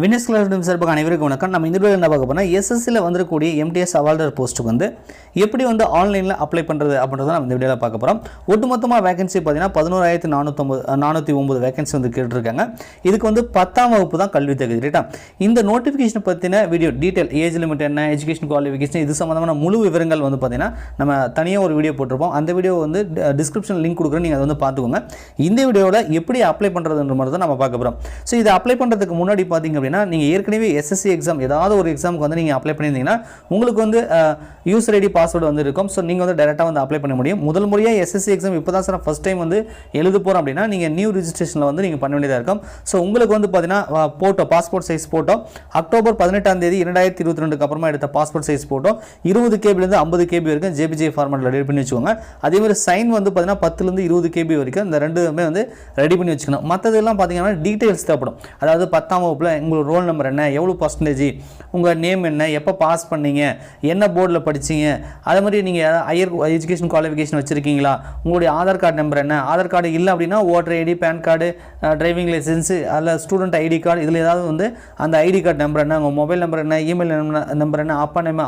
Winxclass சார்பாக அனைவருக்கும் வணக்கம். நம்ம இந்த வீடியோல என்ன பார்க்க போறோம்னா SSC ல வந்திருக்கக்கூடிய MTS Havaldar போஸ்ட்டுக்கு வந்து எப்படி வந்து ஆன்லைன்ல அப்ளை பண்றது அப்படின்றத நம்ம இந்த வீடியோல பார்க்க போறோம். ஒட்டுமொத்தமா வேகன்சி பாத்தீங்கன்னா 11409 வேகன்சி வந்து கேட்டிருக்காங்க. இதுக்கு வந்து 10ஆம் வகுப்பு தான் கல்வி தகுதி ரைட்டா. இந்த நோட்டிஃபிகேஷன் பத்தின வீடியோ டீடைல் ஏஜ் லிமிட் என்ன, எஜுகேஷன் குவாலிஃபிகேஷன் இது சம்பந்தமான முழு விவரங்கள் வந்து பாத்தீங்கன்னா நம்ம தனியா ஒரு வீடியோ போட்டுருப்போம். அந்த வீடியோ வந்து டிஸ்கிரிப்ஷன் லிங்க் கொடுக்குறேன், நீங்க அதை வந்து பார்த்துக்கோங்க. இந்த வீடியோல எப்படி அப்ளை பண்றதுன்ற மாதிரி தான் நம்ம பார்க்க போறோம். சோ இத அப்ளை பண்றதுக்கு முன்னாடி பாத்தீங்க நீங்க ஏற்கனவே SSC எக்ஸாம் ஏதாவது ஒரு எக்ஸாமுக்கு வந்து நீங்க அப்ளை பண்ணிருந்தீங்கன்னா உங்களுக்கு வந்து யூசர் ஐடி பாஸ்வேர்ட் வந்து இருக்கும். சோ நீங்க வந்து டைரக்டா வந்து அப்ளை பண்ண முடியும். முதல் முறையா SSC எக்ஸாம் இப்போதான் சார் ஃபர்ஸ்ட் டைம் வந்து எழுத போறோம் அப்படினா நீங்க நியூ ரெஜிஸ்ட்ரேஷன்ல வந்து நீங்க பண்ண வேண்டியதா இருக்கும். சோ உங்களுக்கு வந்து பாத்தீங்கன்னா photo passport size photo October 18ஆம் தேதி 2022க்கு அப்புறமா எடுத்த பாஸ்போர்ட் சைஸ் போட்டோ 20 KB ல இருந்து 50 KB வரைக்கும் JPG ஃபார்மட்ல ரெடி பண்ணி வச்சுக்கோங்க. அதே மாதிரி சைன் வந்து பாத்தீங்கன்னா 10 ல இருந்து 20 KB வரைக்கும் இந்த ரெண்டுமே வந்து ரெடி பண்ணி வச்சுக்கணும். மத்ததெல்லாம் பாத்தீங்கன்னா டீடைல்ஸ் தேவைப்படும். அதாவது 10ஆம் வகுப்புல உங்க ரோல் நம்பர் என்ன, எவ்வளவு பர்சன்டேஜ், உங்க நேம் என்ன, எப்ப பாஸ் பண்ணீங்க, என்ன போர்டில் படிச்சீங்க, அதே மாதிரி நீங்க ஹையர் எஜுகேஷன் குவாலிஃபிகேஷன் வச்சிருக்கீங்களா, உங்களுடைய ஆதார் கார்டு நம்பர் என்ன, ஆதார் கார்டு இல்லை அப்படின்னா voter ID, PAN card, driving licence அல்ல ஸ்டூடெண்ட் ஐடி கார்டு, இதில் ஏதாவது வந்து அந்த ஐடி கார்டு நம்பர் என்ன, உங்கள் மொபைல் நம்பர் என்ன, இமெயில் நம்பர் என்ன, அப்பா நேம்,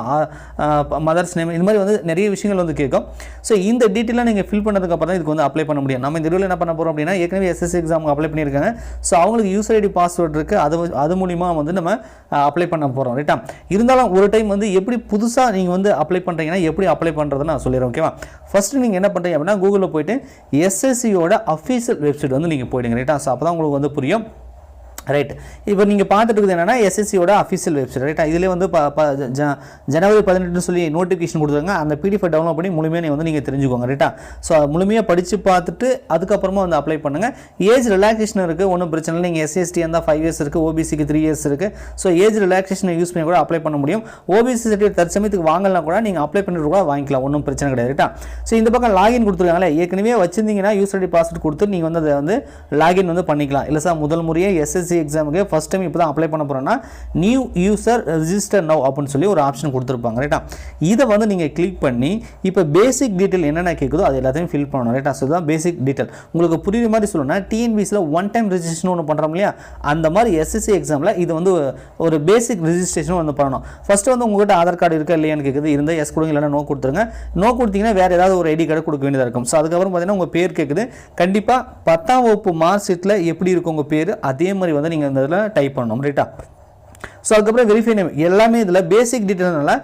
மதர்ஸ் நேம், இந்த மாதிரி வந்து நிறைய விஷயங்கள் வந்து கேட்கும். ஸோ இந்த டீட்டெயிலாக நீங்கள் ஃபில் பண்ணதுக்கு அப்புறம் தான் இதுக்கு வந்து அப்ளை பண்ண முடியும். நம்ம இந்த வீடியோவில் என்ன பண்ண போகிறோம் அப்படின்னா ஏற்கனவே SSC எக்ஸாமுக்கு அப்ளை பண்ணியிருக்காங்க. ஸோ அவங்களுக்கு யூசர் ஐடி பாஸ்வேர்ட் இருக்குது, அது மூலிமா வந்து நம்ம அப்ளை பண்ண போறோம் ரைட்டா. இருந்தாலும் ஒரு டைம் வந்து எப்படி புதுசா நீங்க வந்து அப்ளை பண்றீங்கன்னா எப்படி அப்ளை பண்றதுன்னு நான் சொல்லிடுறேன். ஓகேவா. ஃபர்ஸ்ட் நீங்க என்ன பண்றீங்க அப்படின்னா கூகுள்ல போயிட்டு SSC யோட அஃபீஷியல் வெப்சைட் வந்து நீங்க போயிடுங்க ரைட்டா. ஸோ அப்பதான் உங்களுக்கு வந்து புரியும் ரைட். இப்போ நீங்கள் பார்த்துட்டு இருக்குது என்னன்னா SSCயோட அஃபீஷியல் வெப்சைட் ரைட்டா. இதிலே வந்து ஜனவரி 18 சொல்லி நோட்டிஃபிகேஷன் கொடுத்துருங்க. அந்த PDF டவுன்லோட் பண்ணி முழுமையாக வந்து நீங்கள் தெரிஞ்சுக்கோங்க ரைட்டா. ஸோ முழுமையாக படித்து பார்த்துட்டு அதுக்கப்புறமா வந்து அப்ளை பண்ணுங்கள். ஏஜ் ரிலாக்ஸேஷன் இருக்குது, ஒன்றும் பிரச்சனை இல்லை. நீங்கள் SC/ST இருந்தால் 5 years இருக்குது, OBCக்கு 3 years இருக்குது. ஸோ ஏஜ் ரிலாக்ஸேஷனை யூஸ் பண்ணி கூட அப்ளை பண்ண முடியும். OBC சர்டிஃபிகேட் தற்சமயத்துக்கு வாங்கலாம் கூட நீங்கள் அப்ளை பண்ணிட்டு கூட வாங்கிக்கலாம், ஒன்றும் பிரச்சனை கிடையாது ரைட்டா. ஸோ இந்த பக்கம் லாகின் கொடுத்துருக்காங்களே, ஏற்கனவே வச்சிருந்தீங்கன்னா யூசர் ஐடி பாஸ்வேர்ட் கொடுத்து நீங்கள் வந்து அதை வந்து லாகின் வந்து பண்ணிக்கலாம். இல்லை சார் முதல் முறையாக SSC எக்ஸாமுக்கு ஃபர்ஸ்ட் டைம் இப்போ தான் அப்ளை பண்ண போறோம்னா நியூ யூசர் ரெஜிஸ்டர் நவ் அப்படின்னு சொல்லி ஒரு ஆப்ஷன் கொடுத்துருப்பாங்க ரைட்டா. இதை வந்து நீங்கள் கிளிக் பண்ணி இப்போ பேசிக் டீட்டெயில் என்னென்ன கேட்குதோ அது எல்லாத்தையும் ஃபில் பண்ணணும் ரைட்டா. ஸோ தான் பேசிக் டீட்டெயில். உங்களுக்கு புரியுற மாதிரி சொல்லணும்னா TNPSCல ஒன் டைம் ரெஜிஸ்ட்ரேஷன் ஒன்று பண்ணுறோம் இல்லையா, அந்த மாதிரி SSC எக்ஸாமில் இது வந்து ஒரு பேசிக் ரெஜிஸ்ட்ரேஷன் வந்து பண்ணணும். ஃபர்ஸ்ட் வந்து உங்கள்கிட்ட ஆதார் கார்டு இருக்கா இல்லையான்னு கேட்குது. இருந்தால் எஸ் கொடுங்க, இல்லைன்னா நோ கொடுத்துருங்க. நோ கொடுத்தீங்கன்னா வேறு ஏதாவது ஒரு ஐடி கார்டு கொடுக்க வேண்டியதாக இருக்கும். ஸோ அதுக்கப்புறம் பார்த்தீங்கன்னா உங்கள் பேர் கேட்குது. கண்டிப்பாக 10ஆம் வகுப்பு மார்க் ஷீட்டில் எப்படி இருக்கும் உங்கள் பேர் அதே மாதிரி வந்து நீங்கள் இந்த இதில் டைப் பண்ணணும் ரைட்டா. ஸோ அதுக்கப்புறம் வெரிஃபை நேம் எல்லாமே இதில் பேசிக் டீட்டெயில்னால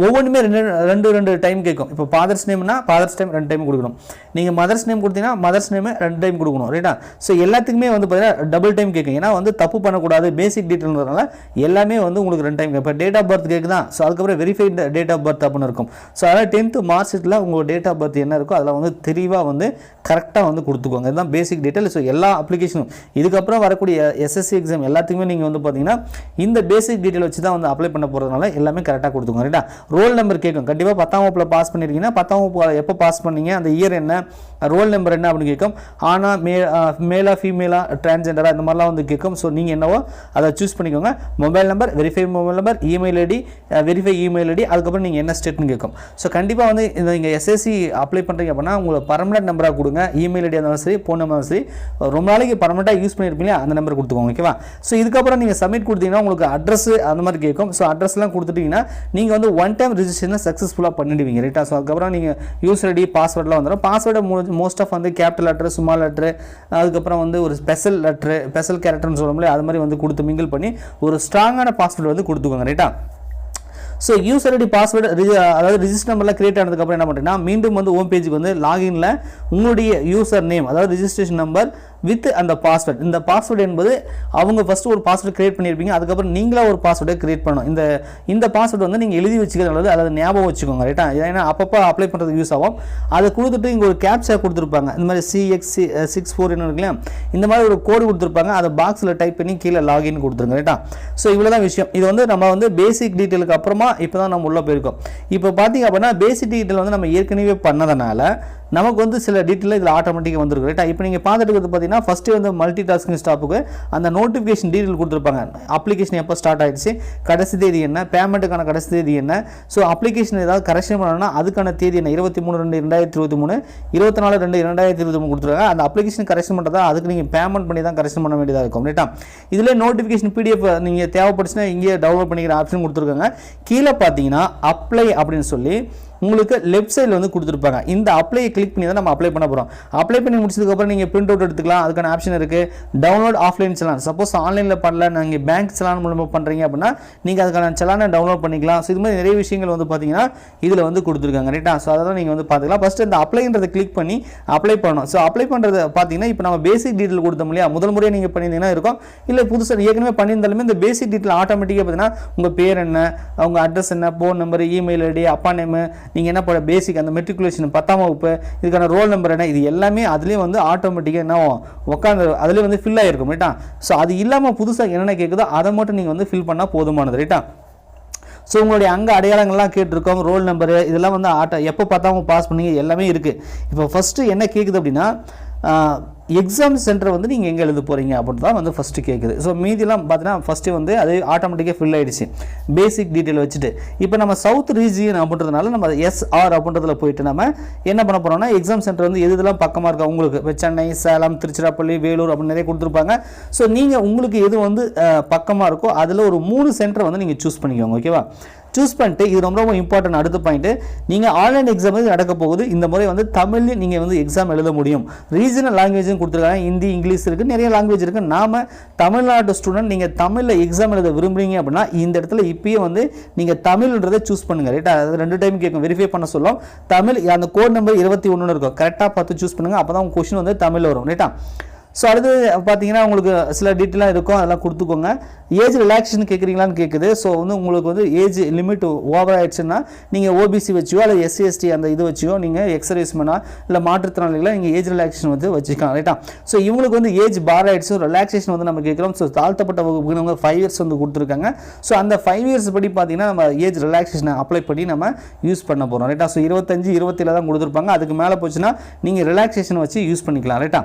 ஒவ்வொன்றுமே ரெண்டு டைம் கேட்கும். இப்போ ஃபாதர்ஸ் நேம்னா ஃபாதர்ஸ் டைம் 2 டைம் கொடுக்கணும். நீங்கள் மதர்ஸ் நேம் கொடுத்தீங்கன்னா மதர்ஸ் நேம் 2 டைம் கொடுக்கணும் ரைட்டா. ஸோ எல்லாத்துக்குமே வந்து பார்த்தீங்கன்னா டபுள் டைம் கேட்கும். ஏன்னா வந்து தப்பு பண்ணக்கூடாது, பேசிக் டீட்டெயில்ன்றதுனால எல்லாமே வந்து உங்களுக்கு 2 டைம் கேட்கும். இப்போ டேட் ஆஃப் பர்த் கேட்குதா, ஸோ அதுக்கப்புறம் வெரிஃபைட் டேட் ஆஃப் பர்த் அப்படின்னு இருக்கும். ஸோ அதாவது 10th மார்க் ஷீட்டில் உங்கள் டேட் ஆஃப் பர்த் என்ன இருக்கோ அதில் வந்து தெளிவாக வந்து கரெக்டாக வந்து கொடுத்துக்கோங்க. இதுதான் பேசிக் டீட்டெயில். ஸோ எல்லா அப்ளிகேஷனும் இதுக்கப்புறம் வரக்கூடிய SSC எக்ஸாம் எல்லாத்துக்குமே நீங்கள் வந்து பார்த்தீங்கன்னா இந்த பேசிக் டீட்டெயில் வச்சு தான் வந்து அப்ளை பண்ண போகிறதுனால எல்லாமே கரெக்டாக கொடுத்துக்கோங்க ரைட்டா. ரோல் நம்பர் கேட்கும். கண்டிப்பாக 10ஆம் வகுப்பில் பாஸ் பண்ணியிருக்கீங்கன்னா 10ஆம் வகுப்பு எப்போ பாஸ் பண்ணீங்க, அந்த இயர் என்ன, ரோல் நம்பர் என்ன அப்படின்னு கேட்கும். ஆனால் மேலா ஃபீமேலா டிரான்ஸ்ஜெண்டரா இந்த மாதிரிலாம் வந்து கேட்கும். ஸோ நீங்கள் என்னவோ அதை சூஸ் பண்ணிக்கோங்க. Mobile number, verify mobile number, email ID, verify email ID, அதுக்கப்புறம் நீங்கள் என்ன ஸ்டேட்னு கேட்கும். ஸோ கண்டிப்பாக வந்து நீங்கள் SSC அப்ளை பண்ணுறீங்க அப்படின்னா உங்களுக்கு பர்மனெண்ட் நம்பராக கொடுங்க. இமெயில் ஐடியாக இருந்தாலும் சரி, ஃபோன் நம்பர் சரி, ரொம்ப நாளைக்கு பர்மனெண்ட்டாக யூஸ் பண்ணியிருப்பீங்க அந்த நம்பர் கொடுத்துக்கோங்க ஓகேவா. ஸோ இதுக்கப்புறம் நீங்கள் சப்மிட் கொடுத்தீங்கன்னா உங்களுக்கு அட்ரஸ் அந்த மாதிரி கேட்கும். ஸோ அட்ரஸ்லாம் கொடுத்துட்டீங்கன்னா நீங்கள் வந்து ஒன் டைம் ரெஜிஸ்ட்ரேஷன் சக்ஸஸ்ஃபுல்லாக பண்ணிடுவீங்க ரைட்டா. ஸோ அதுக்கப்புறம் நீங்கள் யூசர் ஐடி பாஸ்வேர்ட்லாம் வந்துடும். பாஸ்வேர்டை மோஸ்ட் ஆஃப் வந்து கேபிட்டல் லெட்டர், ஸ்மால் லெட்டர், அதுக்கப்புறம் வந்து ஒரு ஸ்பெஷல் லெட்டர், ஸ்பெஷல் கேரக்டர்னு சொல்லுவோம்ல அது மாதிரி வந்து கொடுத்து மிங்கிள் பண்ணி ஒரு ஸ்ட்ராங்கான பாஸ்வேர்டு வந்து கொடுத்துக்கோங்க ரைட்டா. ஸோ யூசர் ஐடி பாஸ்வேர்டு அதாவது ரிஜிஸ்டர் நம்பர்லாம் கிரியேட் ஆனதுக்கப்புறம் என்ன பண்ணுறீங்கன்னா மீண்டும் வந்து ஹோம் பேஜுக்கு வந்து லாகின்ல உங்களுடைய யூசர் நேம் அதாவது ரிஜிஸ்ட்ரேஷன் நம்பர் வித் அந்த பாஸ்வேர்ட். இந்த பாஸ்வேர்டு என்பது அவங்க ஃபர்ஸ்ட் ஒரு பாஸ்வேர்டு கிரியேட் பண்ணியிருப்பீங்க, அதுக்கப்புறம் நீங்களா ஒரு பாஸ்வேர்டை கிரியேட் பண்ணணும். இந்த பாஸ்வேர்டு வந்து நீங்கள் எழுதி வச்சுக்கிறது நல்லது, அதாவது ஞாபகம் வச்சுக்கோங்க ரைட்டா. ஏன்னா அப்பப்போ அப்ளை பண்ணுறதுக்கு யூஸ் ஆகும். அதை கொடுத்துட்டு இங்கே ஒரு கேப்சா கொடுத்துருப்பாங்க. இந்த மாதிரி CX64 என்ன இருக்குல்லையா, இந்த மாதிரி ஒரு கோடு கொடுத்துருப்பாங்க. அதை பாக்ஸில் டைப் பண்ணி கீழே லாகின் கொடுத்துருங்க ரைட்டா. ஸோ இவ்வளோதான் விஷயம். இது வந்து நம்ம வந்து பேசிக் டீட்டெயிலுக்கு அப்புறமா இப்போ தான் நம்ம உள்ளே போயிருக்கோம். இப்போ பார்த்தீங்க அப்படின்னா பேசிக் டீட்டெயில் வந்து நம்ம ஏற்கனவே பண்ணதுனால நமக்கு வந்து சில டீட்டெயில் இதில் ஆட்டோமேட்டிக்காக வந்துருக்கு ரைட்டா. இப்போ நீங்கள் பார்த்துட்டு இருக்கிறது பார்த்தீங்கன்னா ஃபஸ்ட்டு வந்து மல்டி டாஸ்கிங் ஸ்டாப்புக்கு அந்த நோட்டிஃபிகேஷன் டீட்டெயில் கொடுத்துருப்பாங்க. அப்ளிகேஷன் எப்போ ஸ்டார்ட் ஆகிடுச்சு, கடைசி தேதி என்ன, பேமெண்ட்டுக்கான கடைசி தேதி என்ன, ஸோ அப்ளிகேஷன் ஏதாவது கரெக்ஷன் பண்ணணும்னா அதுக்கான தேதி என்ன, 23/2/2023, 24/2/2023 கொடுத்துருக்காங்க. அந்த அப்ளிகேஷன் கரெக்ஷன் பண்ணுறதா அதுக்கு நீங்கள் பேமெண்ட் பண்ணி தான் கரெக்ஷன் பண்ண வேண்டியதாக இருக்கும். ரைட்டா, இதில் நோட்டிஃபிகேஷன் பிடிஎஃப் நீங்கள் தேவைப்படுச்சுன்னா இங்கே டவுன்லோட் பண்ணிக்கிற ஆப்ஷன் கொடுத்துருக்காங்க. கீழே பார்த்தீங்கன்னா அப்ளை அப்படின்னு சொல்லி உங்களுக்கு லெஃப்ட் சைடில் வந்து கொடுத்துருப்பாங்க. இந்த அப்ளையை கிளிக் பண்ணி தான் நம்ம அப்ளை பண்ண போகிறோம். அப்ளை பண்ணி முடிச்சதுக்கப்புறம் நீங்கள் பிரிண்ட் அவுட் எடுத்துக்கலாம். அதுக்கான ஆப்ஷன் இருக்குது. டவுன்லோட் ஆஃப்லைன் செலான், சப்போஸ் ஆன்லைனில் பண்ணல, நீங்கள் பேங்க் செலான் மூலமாக பண்ணுறீங்க அப்படின்னா நீங்கள் அதுக்கான செலானை டவுன்லோட் பண்ணிக்கலாம். ஸோ இது மாதிரி நிறைய விஷயங்கள் வந்து பார்த்தீங்கன்னா இதில் வந்து கொடுத்துருக்காங்க. ரைட்டா, ஸோ அதெல்லாம் நீங்கள் வந்து பார்த்துக்கலாம். ஃபஸ்ட்டு இந்த அப்ளைன்றதை கிளிக் பண்ணி அப்ளை பண்ணணும். ஸோ அப்ளை பண்ணுறது பார்த்தீங்கன்னா இப்போ நம்ம பேசிக் டீட்டெயில் கொடுத்தோம் இல்லையா, முதல் முறையாக நீங்கள் பண்ணியிருந்தீங்கன்னா இருக்கும், இல்லை புதுசாக ஏற்கனவே பண்ணியிருந்தாலுமே இந்த பேசிக் டீட்டெயில் ஆட்டோமேட்டிக்காக பார்த்தீங்கன்னா உங்கள் பேர் என்ன, உங்கள் அட்ரஸ் என்ன, ஃபோன் நம்பர், இமெயில் ஐடி, அப்பா நேமு, நீங்கள் என்ன பண்ண பேசிக் அந்த மெட்ரிகுலேஷன் 10ஆம் வகுப்பு, இதுக்கான ரோல் நம்பர் என்ன, இது எல்லாமே அதுலேயே வந்து ஆட்டோமேட்டிக்காக என்ன உட்காந்து அதிலே வந்து ஃபில் ஆகிருக்கும். ரைட்டா, ஸோ அது இல்லாமல் புதுசாக என்னென்ன கேட்குதோ அதை மட்டும் நீங்கள் வந்து ஃபில் பண்ணால் போதுமானது. ரைட்டா, ஸோ உங்களுடைய அங்கே அடையாளங்கள்லாம் கேட்டிருக்கோம், ரோல் நம்பரு இதெல்லாம் வந்து எப்போ பார்த்தாங்க பாஸ் பண்ணீங்க எல்லாமே இருக்குது. இப்போ ஃபஸ்ட்டு என்ன கேட்குது அப்படின்னா எக்ஸாம் சென்டர் வந்து நீங்கள் எங்கே எழுத போகிறீங்க அப்படின்னு தான் வந்து ஃபஸ்ட்டு கேட்குது. ஸோ மீதிலாம் பார்த்தீங்கன்னா ஃபஸ்ட்டு வந்து அது ஆட்டோமேட்டிக்காக ஃபில் ஆகிடுச்சு பேசிக் டீட்டெயில் வச்சுட்டு. இப்போ நம்ம சவுத் ரீஜியன் அப்படின்றதுனால நம்ம SR அப்படின்றதுல போயிட்டு நம்ம என்ன பண்ண போகிறோம்னா எக்ஸாம் சென்டர் வந்து எது இதெல்லாம் பக்கமாக இருக்கா உங்களுக்கு, இப்போ சென்னை, சேலம், திருச்சிராப்பள்ளி, வேலூர் அப்படின்னு நிறைய கொடுத்துருப்பாங்க. ஸோ நீங்கள் உங்களுக்கு எது வந்து பக்கமாக இருக்கோ அதில் ஒரு 3 சென்டரை வந்து நீங்கள் சூஸ் பண்ணிக்கோங்க. ஓகேவா, சூஸ் பண்ணிட்டு இது ரொம்ப ரொம்ப இம்பார்ட்டன்ட். அடுத்த பாயிண்ட், நீங்கள் ஆன்லைன் எக்ஸாம் வந்து நடக்க போகுது. இந்த முறை வந்து தமிழ்லையும் நீங்கள் வந்து எக்ஸாம் எழுத முடியும். ரீஜனல் லாங்குவேஜும் கொடுத்துருக்காங்க, ஹிந்தி, இங்கிலீஷ் இருக்குது, நிறைய லாங்குவேஜ் இருக்குது. நாம தமிழ்நாட்டு ஸ்டூடெண்ட் நீங்கள் தமிழில் எக்ஸாம் எழுத விரும்புறீங்க அப்படின்னா இந்த இடத்துல இப்பயே வந்து நீங்கள் தமிழ்ன்றதை சூஸ் பண்ணுங்க. ரைட்டா, அது 2 டைம் கேட்கும், வெரிஃபை பண்ண சொல்லும். தமிழ் அந்த கோட் நம்பர் 21 இருக்கும், கரெக்டாக பார்த்து சூஸ் பண்ணுங்கள், அப்போ தான் உங்கள் கொஸ்டின் வந்து தமிழில் வரும். ரைட்டா, ஸோ அடுத்து பார்த்தீங்கன்னா உங்களுக்கு சில டீட்டெயிலாக இருக்கும், அதெல்லாம் கொடுத்துக்கோங்க. ஏஜ் ரிலாக்ஸேஷன் கேட்குறீங்களான்னு கேட்குது. ஸோ வந்து உங்களுக்கு வந்து ஏஜ் லிமிட் ஓவர் ஆகிடுச்சுன்னா நீங்கள் OBC வச்சியோ அல்லது SC ST அந்த இது வச்சியோ நீங்கள் எக்ஸர்வீஸ்மேனா இல்லை மாற்றுத்திறனாளிகளை நீங்கள் ஏஜ் ரிலாக்ஸேஷன் வந்து வச்சுக்கலாம். ரைட்டா, ஸோ இவங்களுக்கு வந்து ஏஜ் பார் ஆகிடுச்சு, ரிலாக்ஸேஷன் வந்து நம்ம கேட்குறோம். ஸோ தாழ்த்தப்பட்ட வகுப்புக்கு 5 இயர்ஸ் வந்து கொடுத்துருக்காங்க. ஸோ அந்த 5 இயர்ஸ் படி பார்த்தீங்கன்னா நம்ம ஏஜ் ரிலாக்ஸேஷனை அப்ளை பண்ணி நம்ம யூஸ் பண்ண போகிறோம். ரைட்டா, ஸோ 25, 27 தான் கொடுத்துருப்பாங்க. அதுக்கு மேலே போச்சுன்னா நீங்கள் ரிலாக்ஸேஷன் வச்சு யூஸ் பண்ணிக்கலாம். ரைட்டா,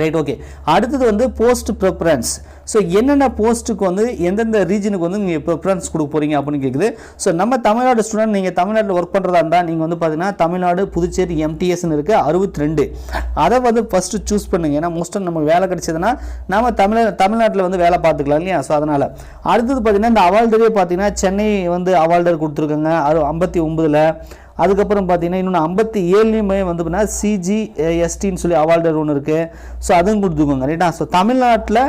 ரைட், ஓகே. அடுத்தது வந்து போஸ்ட் ப்ரிஃபரன்ஸ். ஸோ என்னென்ன போஸ்ட்டுக்கு வந்து எந்தெந்த ரீஜனுக்கு வந்து நீங்கள் ப்ரிஃபரன்ஸ் கொடுக்க போகிறீங்க அப்படின்னு கேட்குது. ஸோ நம்ம தமிழ்நாடு ஸ்டூடெண்ட் நீங்கள் தமிழ்நாட்டில் ஒர்க் பண்ணுறதா இருந்தால் நீங்கள் வந்து பார்த்தீங்கன்னா தமிழ்நாடு, புதுச்சேரி, MTSன்னு இருக்குது 62. அதை வந்து ஃபஸ்ட்டு சூஸ் பண்ணுங்கள். ஏன்னா மோஸ்ட்டாக நமக்கு வேலை கிடைச்சதுன்னா நம்ம தமிழ்நாட்டில் வந்து வேலை பார்த்துக்கலாம் இல்லையா. ஸோ அதனால் அடுத்தது பார்த்தீங்கன்னா இந்த அவால்டரே பார்த்தீங்கன்னா சென்னை வந்து அவால்டர் கொடுத்துருக்காங்க 59. அதுக்கப்புறம் பார்த்தீங்கன்னா இன்னொன்று 57லேயுமே வந்து பார்த்தீங்கன்னா CGSTன்னு சொல்லி அவால்டர் ஒன்று இருக்குது. ஸோ அதுவும் கொடுத்துக்கோங்க. ரைட்டா, ஸோ தமிழ்நாட்டில்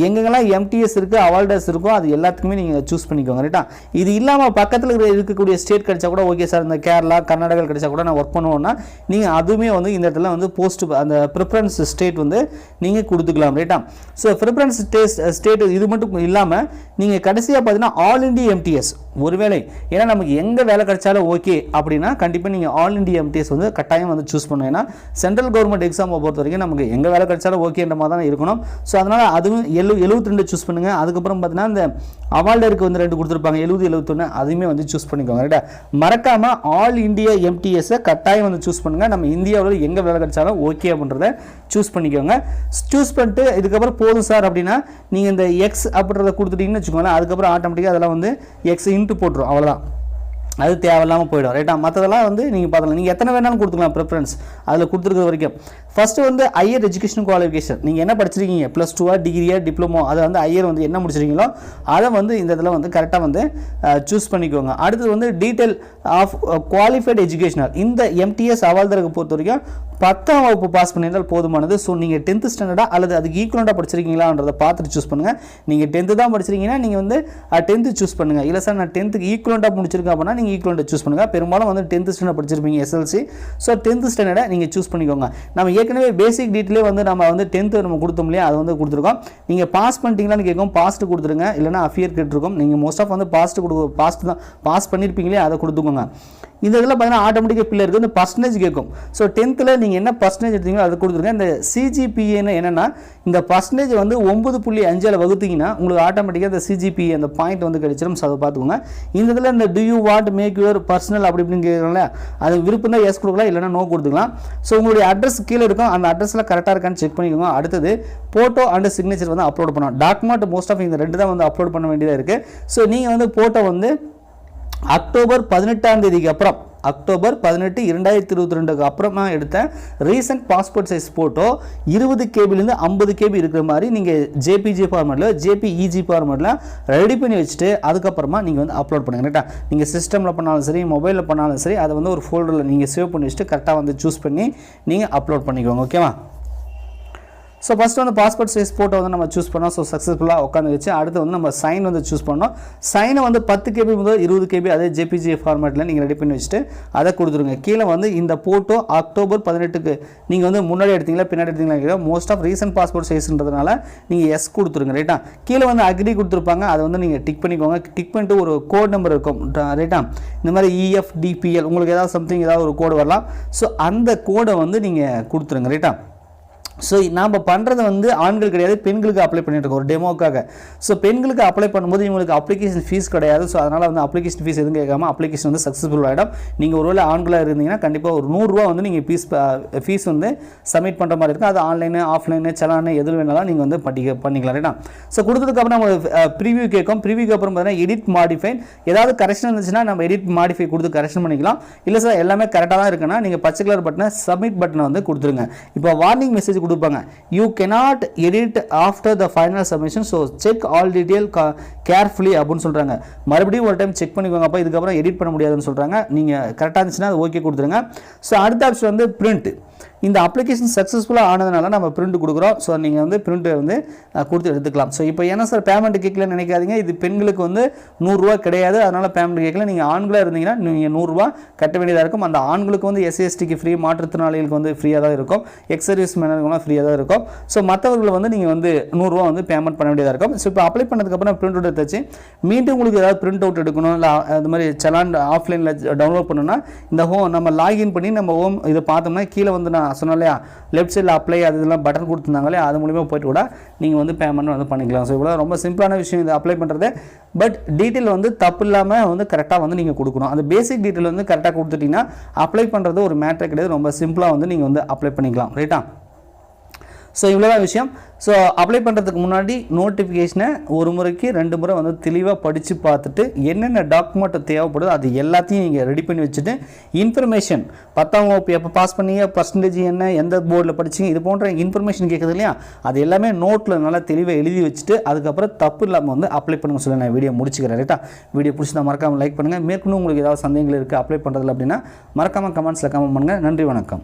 எங்கெங்கெல்லாம் MTS இருக்குது, அவால்டர்ஸ் இருக்கும், அது எல்லாத்துக்குமே நீங்கள் சூஸ் பண்ணிக்கோங்க. ரைட்டா, இது இல்லாமல் பக்கத்தில் இருக்கக்கூடிய ஸ்டேட் கிடைச்சா கூட ஓகே சார், இந்த கேரளா, கர்நாடகா கிடைச்சா கூட நான் ஒர்க் பண்ணுவோன்னா நீங்கள் அதுவுமே வந்து இந்த இடத்துல வந்து போஸ்ட் அந்த ப்ரிஃபரன்ஸ் ஸ்டேட் வந்து நீங்கள் கொடுத்துக்கலாம். ரைட்டா, ஸோ ப்ரிஃபரன்ஸ் ஸ்டேட் இது மட்டும் இல்லாமல் நீங்கள் கடைசியாக பார்த்தீங்கன்னா ஆல் இண்டியா MTS ஒருவேளை ஏன்னா நமக்கு எங்கே வேலை கிடைச்சாலும் ஓகே அப்படின்னா கண்டிப்பாக நீங்கள் ஆல் இண்டியா MTS வந்து கட்டாயம் வந்து சூஸ் பண்ணணும். ஏன்னா சென்ட்ரல் கவர்மெண்ட் எக்ஸாமை பொறுத்த வரைக்கும் நமக்கு எங்கே வேலை கிடைச்சாலும் ஓகேன்ற மாதிரி தான் இருக்கணும். ஸோ அதனால் அதுவும் 72 சூஸ் பண்ணுங்கள். அதுக்கப்புறம் பார்த்தீங்கன்னா இந்த அவால்டருக்கு வந்து 2 கொடுத்துருப்பாங்க 70, 71, அதுவுமே வந்து சூஸ் பண்ணிக்கோங்க. ரைட்டா, மறக்காமல் ஆல் இண்டியா MTSஐ கட்டாயம் வந்து சூஸ் பண்ணுங்கள். நம்ம இந்தியாவில் எங்கே வேலை கிடைச்சாலும் ஓகே அப்படின்றத சூஸ் பண்ணிக்கோங்க. சூஸ் பண்ணிட்டு இதுக்கப்புறம் போதும் சார் அப்படின்னா நீங்கள் இந்த X அப்படின்றத கொடுத்துட்டீங்கன்னு வச்சுக்கோங்களேன். அதுக்கப்புறம் ஆட்டோமேட்டிக்காக அதெல்லாம் வந்து X இன்ட்டு போட்டுரும், அவ்வளோதான். அது தேவையில்லாமல் போயிடும். ரைட்டா, மற்றதெல்லாம் வந்து நீங்கள் பார்க்கலாம். நீங்கள் எத்தனை வேணாலும் கொடுத்துக்கலாம் ப்ரிஃபரன்ஸ் அதில் கொடுத்துருக்க வரைக்கும். ஃபஸ்ட்டு வந்து ஹையர் எஜுகேஷன் குவாலிஃபிகேஷன் நீங்கள் என்ன படிச்சிருக்கீங்க, +2 டிகிரியா, டிப்ளமோ, அதை வந்து ஹையர் வந்து என்ன முடிச்சிருக்கீங்களோ அதை வந்து இந்த இதில் வந்து கரெக்டாக வந்து சூஸ் பண்ணிக்கோங்க. அடுத்தது வந்து டீட்டெயில் ஆஃப் குவாலிஃபைடு எஜுகேஷனல். இந்த MTS அவால்தருக்கு பொறுத்த வரைக்கும் 10ஆம் வகுப்பு பாஸ் பண்ணியிருந்தால் போதுமானது. ஸோ நீங்கள் 10th ஸ்டாண்டர்டா அல்லது அதுக்கு ஈக்குவலண்டாக படிச்சிருக்கீங்களான்றதை பார்த்துட்டு சூஸ் பண்ணுங்கள். நீங்கள் 10th தான் படிச்சிருக்கீங்கன்னா நீங்கள் வந்து 10th சூஸ் பண்ணுங்கள். இல்லை சார் நான் 10th ஈக்குவலண்டாக முடிச்சிருக்கேன் அப்படின்னா நீங்கள் ஈக்குவலண்டாக சூஸ் பண்ணுங்கள். பெரும்பாலும் வந்து 10th ஸ்டாண்டர்ட் படிச்சிருப்பீங்க SLC. ஸோ 10th ஸ்டாண்டர்டை நீங்கள் சூஸ் பண்ணிக்கோங்க. நம்ம ஏற்கனவே பேசிக் டீட்டெயிலே வந்து நம்ம வந்து 10th நம்ம கொடுத்தோம் இல்லையா, அதை வந்து கொடுத்துருக்கோம். நீங்கள் பாஸ் பண்ணிட்டீங்களான்னு கேட்கும், பாஸ்ட் கொடுத்துருங்க. இல்லைனா அஃபியர் கேட்டிருக்கோம். நீங்கள் மோஸ்ட் ஆஃப் வந்து பாஸ்ட் தான் பாஸ் பண்ணியிருப்பீங்களே, அதை கொடுத்துக்கோங்க. இந்த இதில் பார்த்தீங்கன்னா ஆட்டோமேட்டிக்காக பிள்ளை இருக்குது, இந்த பர்சன்டேஜ் கேட்கும். ஸோ 10th நீங்கள் நீங்கள் என்ன பர்சன்டேஜ் எடுத்தீங்களோ அது கொடுத்துருங்க. இந்த சிஜிபிஏன்னு என்னென்னா இந்த பர்சன்டேஜ் வந்து 9.5 வகுத்தீங்கன்னா உங்களுக்கு ஆட்டோமேட்டிக்காக இந்த சிஜிபிஏ அந்த பாயிண்ட் வந்து கிடைச்சிடும். ஸோ அதை பார்த்துக்கோங்க. இந்த இதில் இந்த do you want make your personal அப்படி இப்படின்னு கேட்குறோம்ல, அது விருப்பம் தான் எஸ் கொடுக்கலாம், இல்லைனா நோ கொடுத்துக்கலாம். ஸோ உங்களுடைய அட்ரஸ் கீழே இருக்கும், அந்த அட்ரஸில் கரெக்டாக இருக்கான்னு செக் பண்ணிக்கோங்க. அடுத்தது ஃபோட்டோ அண்ட் சிக்னேச்சர் வந்து அப்லோட் பண்ணணும். டாக்குமெண்ட் மோஸ்ட் ஆஃப் இந்த 2 தான் வந்து அப்லோட் பண்ண வேண்டியதாக இருக்குது. ஸோ நீங்கள் வந்து ஃபோட்டோ வந்து அக்டோபர் 18 அப்புறம் அக்டோபர் 18, 2022 அப்புறமா எடுத்த ரீசெண்ட் பாஸ்போர்ட் சைஸ் ஃபோட்டோ 20 கேபிலேருந்து 50 கேபி இருக்கிற மாதிரி நீங்கள் ஜேபிஜி ஃபார்மேட்டில் ஜேபிஇஜி ஃபார்மேட்டில் ரெடி பண்ணி வச்சுட்டு அதுக்கப்புறமா நீங்கள் வந்து அப்லோட் பண்ணுங்க. ரைட்டா? நீங்கள் சிஸ்டமில் பண்ணாலும் சரி, மொபைலில் பண்ணாலும் சரி, அதை வந்து ஒரு ஃபோல்டரில் நீங்கள் சேவ் பண்ணி வச்சுட்டு கரெக்டாக வந்து சூஸ் பண்ணி நீங்கள் அப்லோட் பண்ணிக்கோங்க. ஓகேவா? ஸோ ஃபஸ்ட்டு வந்து பாஸ்போர்ட் சைஸ் ஃபோட்டோ வந்து நம்ம சூஸ் பண்ணோம். ஸோ சக்ஸஸ்ஃபுல்லாக உட்காந்து வச்சு அடுத்து வந்து நம்ம சைன் வந்து சூஸ் பண்ணோம். சைனை வந்து 10 கேபி முதல் 20 கேபி அதே ஜேபிஜி ஃபார்மேட்டில் நீங்கள் ரெடி பண்ணி வச்சுட்டு அதை கொடுத்துருங்க. கீழே வந்து இந்த ஃபோட்டோ அக்டோபர் 18 நீங்கள் வந்து முன்னாடி எடுத்தீங்களா பின்னாடி எடுத்தீங்களா, மோஸ்ட் ஆஃப் ரீசன்ட் பாஸ்போர்ட் சைஸ்ன்றதுனால நீங்கள் எஸ் கொடுத்துருங்க. ரைட்டா? கீழே வந்து அக்ரி கொடுத்துருப்பாங்க, அதை வந்து நீங்கள் டிக் பண்ணிக்கோங்க. டிக் பண்ணிட்டு ஒரு கோட் நம்பர் இருக்கும். ரைட்டா? இந்த மாதிரி EFDPL உங்களுக்கு ஏதாவது சம்திங் ஏதாவது ஒரு கோடு வரலாம். ஸோ அந்த கோடை வந்து நீங்கள் கொடுத்துருங்க. ரைட்டா? ஸோ நாம் பண்ணுறது வந்து ஆண்கள் கிடையாது, பெண்களுக்கு அப்ளை பண்ணிட்டு இருக்கோம் ஒரு டெமோக்காக. ஸோ பெண்களுக்கு அப்ளை பண்ணும்போது இவங்களுக்கு அப்ளிகேஷன் ஃபீஸ் கிடையாது. ஸோ அதனால் வந்து அப்ளிகேஷன் ஃபீஸ் எதுவும் கேட்காம அப்ளிகேஷன் வந்து சக்ஸஸ்ஃபுல் ஆகிடும். நீங்கள் ஒருவேளை ஆண்களாக இருந்தீங்கன்னா கண்டிப்பாக ஒரு 100 ரூபா வந்து நீங்கள் ஃபீஸ் வந்து சப்மிட் பண்ணுற மாதிரி இருக்கும். அது ஆன்லைனு ஆஃப்லைனு செலானு எது வேணாலும் நீங்கள் வந்து பண்ணிக்கலாம். ரைட்டா? ஸோ கொடுத்ததுக்கப்புறம் நம்ம ப்ரிவியூ கேட்கும். ப்ரிவியூக்கு அப்புறம் பார்த்தீங்கன்னா எடிட் மாடிஃபை, ஏதாவது கரெக்ஷன் இருந்துச்சுன்னா நம்ம எடிட் மாடிஃபை கொடுத்து கரெக்ஷன் பண்ணிக்கலாம். இல்லை சார் எல்லாமே கரெக்டாக தான் இருக்குன்னா நீங்கள் பச்சை கலர் பட்டனை சப்மிட் பட்டனை வந்து கொடுத்துருங்க. இப்போ வார்னிங் மெசேஜ் கொடுப்பாங்க, you cannot edit after the final submission, so check all detail carefully அப்படின்னு சொல்றாங்க. மறுபடியும் ஒரு டைம் செக் பண்ணிக்கோங்க. அப்போ இதுக்கப்புறம் எடிட் பண்ண முடியாதுன்னு சொல்றாங்க. நீங்கள் கரெக்டாக இருந்துச்சுன்னா அது ஓகே கொடுத்துருங்க. ஸோ அடுத்த ஆப்ஷன் வந்து பிரிண்ட். இந்த அப்ளிகேஷன் சக்ஸஸ்ஃபுல்லாக ஆனதுனால நம்ம பிரிண்ட் கொடுக்குறோம். ஸோ நீங்கள் வந்து பிரிண்ட்டை வந்து கொடுத்து எடுத்துக்கலாம். ஸோ இப்போ என்ன சார் பேமெண்ட் கேட்கலன்னு நினைக்காதீங்க, இது பெண்களுக்கு வந்து 100 ரூபா கிடையாது, அதனால் பேமெண்ட் கேட்கல. நீங்கள் ஆண்களாக இருந்தீங்கன்னா நீங்கள் 100 ரூபா கட்ட வேண்டியதாக இருக்கும். அந்த ஆண்களுக்கு வந்து SC/STக்கு ஃப்ரீ, மாற்றுத்திறனாளிகளுக்கு வந்து ஃப்ரீயாக தான் இருக்கும், எக்ஸ் சர்வீஸ் மேனருக்குலாம் ஃப்ரீயாக தான் இருக்கும். ஸோ மற்றவர்கள் வந்து நீங்கள் வந்து 100 ரூபா வந்து பேமெண்ட் பண்ண வேண்டியதாக இருக்கும். ஸோ இப்போ அப்ளை பண்ணதுக்கப்புறம் பிரிண்ட் அவுட் எடுத்தாச்சு. மீண்டும் உங்களுக்கு ஏதாவது பிரிண்ட் அவுட் எடுக்கணும், இல்லை அது மாதிரி செலான் ஆஃப்லைனில் டவுன்லோட் பண்ணணும்னா இந்த நம்ம லாகின் பண்ணி நம்ம இதை பார்த்தோம்னா கீழே வந்து நான் சொன்னேன் இல்லையா, லெஃப்ட் சைடில் அப்ளை அது இதெல்லாம் பட்டன் கொடுத்துருந்தாங்களே, அது மூலிமா போய்ட்டு கூட நீங்கள் வந்து பேமெண்ட் வந்து பண்ணிக்கலாம். ஸோ இவ்வளோ ரொம்ப சிம்பிளான விஷயம் இது அப்ளை பண்ணுறது. பட் டீட்டெயில் வந்து தப்பு இல்லாமல் வந்து கரெக்டாக வந்து நீங்கள் கொடுக்கணும். அந்த பேசிக் டீட்டெயில் வந்து கரெக்டாக கொடுத்துட்டிங்கன்னா அப்ளை பண்ணுறது ஒரு மேட்டர் கிடையாது, ரொம்ப சிம்பிளாக வந்து நீங்கள் வந்து அப்ளை பண்ணிக்கலாம். ரைட்டா? ஸோ இவ்வளோதான் விஷயம். ஸோ அப்ளை பண்ணுறதுக்கு முன்னாடி நோட்டிஃபிகேஷனை ஒரு முறைக்கு 2 முறை வந்து தெளிவாக படித்து பார்த்துட்டு என்னென்ன டாக்குமெண்ட் தேவைப்படுதோ அது எல்லாத்தையும் நீங்கள் ரெடி பண்ணி வச்சுட்டு இன்ஃபர்மேஷன் 10ஆம் வகுப்பு எப்போ பாஸ் பண்ணீங்க, பர்சன்டேஜ் என்ன, எந்த போர்டில் படிச்சிங்க, இது போன்ற இன்ஃபர்மேஷன் கேட்குது இல்லையா, அது எல்லாமே நோட்டில் நல்லா தெளிவாக எழுதி வச்சுட்டு அதுக்கப்புறம் தப்பு இல்லாமல் வந்து அப்ளை பண்ணுங்க சொல்லி நான் வீடியோ முடிச்சுக்கிறேன். ரைட்டா? வீடியோ பிடிச்சிருந்தா மறக்காமல் லைக் பண்ணுங்கள். மேற்கொண்டு உங்களுக்கு ஏதாவது சந்தேகங்கள் இருக்குது அப்ளை பண்ணுறதில்ல அப்படின்னா மறக்காமல் கமெண்ட்ஸில் கமெண்ட் பண்ணுங்கள். நன்றி, வணக்கம்.